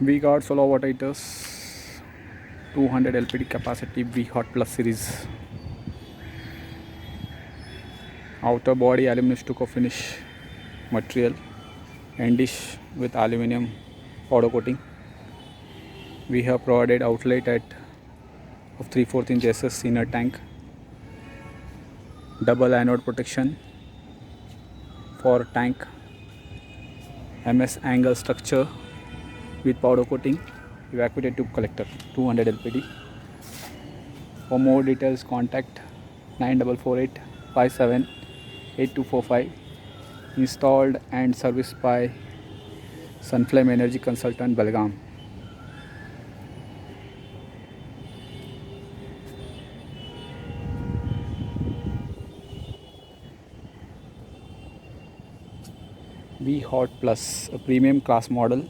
VGUARD solar water heaters, 200 LPD capacity VHOT Plus series. Outer body aluminum stucco finish material, end dish with aluminum powder coating. We have provided outlet at of 3/4 inch SS inner tank, double anode protection for tank, MS angle structure with powder coating, evacuated tube collector, 200 LPD. For more details, contact 9448 578245. Installed and serviced by Sunflame Energy Consultant, Belgaum. VHOT Plus, a premium class model